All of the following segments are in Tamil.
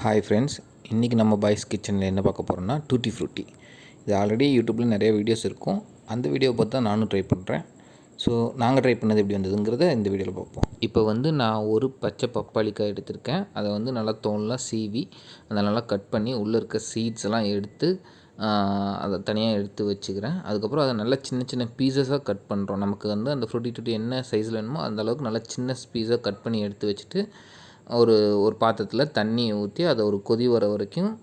ஹாய் ஃப்ரெண்ட்ஸ், இன்றைக்கி நம்ம பாய்ஸ் கிச்சனில் என்ன பார்க்க போகிறோம்னா டூட்டி ஃப்ரூட்டி. இது ஆல்ரெடி யூடியூப்பில் நிறைய வீடியோஸ் இருக்கும். அந்த வீடியோவை பார்த்து தான் நானும் ட்ரை பண்ணுறேன். ஸோ நாங்கள் ட்ரை பண்ணது எப்படி வந்ததுங்கிறத இந்த வீடியோவில் பார்ப்போம். இப்போ நான் ஒரு பச்சை பப்பாளிக்காய் எடுத்திருக்கேன். அதை நல்லா தோல்லாம் சீவி அதை நல்லா கட் பண்ணி உள்ளே இருக்க சீட்ஸ் எல்லாம் எடுத்து அதை தனியாக எடுத்து வச்சுக்கிறேன். அதுக்கப்புறம் அதை நல்லா சின்ன சின்ன பீசஸாக கட் பண்ணுறோம். நமக்கு அந்த ஃப்ரூட்டி டூட்டி என்ன சைஸில் வேணுமோ அந்தளவுக்கு நல்லா சின்ன பீஸாக கட் பண்ணி எடுத்து வச்சுட்டு ஒரு பாத்திரத்தில் தண்ணியை ஊற்றி அதை ஒரு கொதி வர வரைக்கும்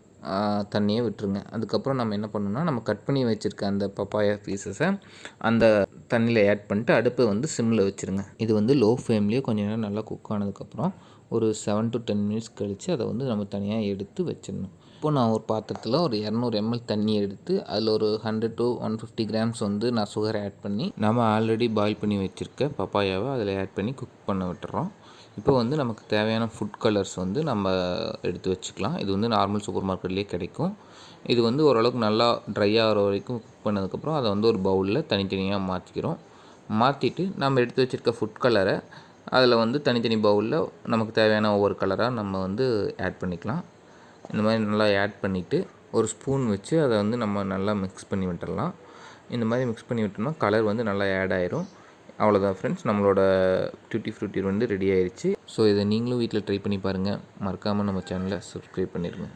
தண்ணியை விட்டுருங்க. அதுக்கப்புறம் நம்ம என்ன பண்ணணும்னா, நம்ம கட் பண்ணி வச்சுருக்க அந்த பப்பாயா பீசஸை அந்த தண்ணியில் ஆட் பண்ணிட்டு அடுப்பை சிம்மில் வச்சுருங்க. இது லோ ஃப்ளேம்லேயே கொஞ்சம் நேரம் நல்லா குக் ஆனதுக்கப்புறம் ஒரு 7 to 10 மினிட்ஸ் கழித்து அதை நம்ம தனியாக எடுத்து வச்சிடணும். இப்போது நான் ஒரு பாத்திரத்தில் ஒரு 200 ml தண்ணி எடுத்து அதில் ஒரு 100 to 150 கிராம்ஸ் நான் சுகர் ஆட் பண்ணி நம்ம ஆல்ரெடி பாயில் பண்ணி வச்சுருக்க பப்பாயாவை அதில் ஆட் பண்ணி குக் பண்ண விட்டுறோம். இப்போ நமக்கு தேவையான ஃபுட் கலர்ஸ் நம்ம எடுத்து வச்சுக்கலாம். இது நார்மல் சூப்பர் மார்க்கெட்லேயே கிடைக்கும். இது ஓரளவுக்கு நல்லா ட்ரை ஆகிற வரைக்கும் குக் பண்ணதுக்கப்புறம் அதை ஒரு பவுலில் தனித்தனியாக மாற்றிக்கிறோம். மாற்றிட்டு நம்ம எடுத்து வச்சுருக்க ஃபுட் கலரை அதில் தனித்தனி பவுலில் நமக்கு தேவையான ஒவ்வொரு கலராக நம்ம ஆட் பண்ணிக்கலாம். இந்த மாதிரி நல்லா ஆட் பண்ணிவிட்டு ஒரு ஸ்பூன் வச்சு அதை நம்ம நல்லா மிக்ஸ் பண்ணி விட்டுடலாம். இந்த மாதிரி மிக்ஸ் பண்ணி விட்டோம்னா கலர் நல்லா ஆட் ஆயிரும். அவ்வளோதான் ஃப்ரெண்ட்ஸ், நம்மளோட டூட்டி ஃப்ரூட்டி ரெடி ஆயிடுச்சு. ஸோ இதை நீங்களும் வீட்டில் ட்ரை பண்ணி பாருங்கள். மறக்காமல் நம்ம சேனலை சப்ஸ்கிரைப் பண்ணிடுங்க.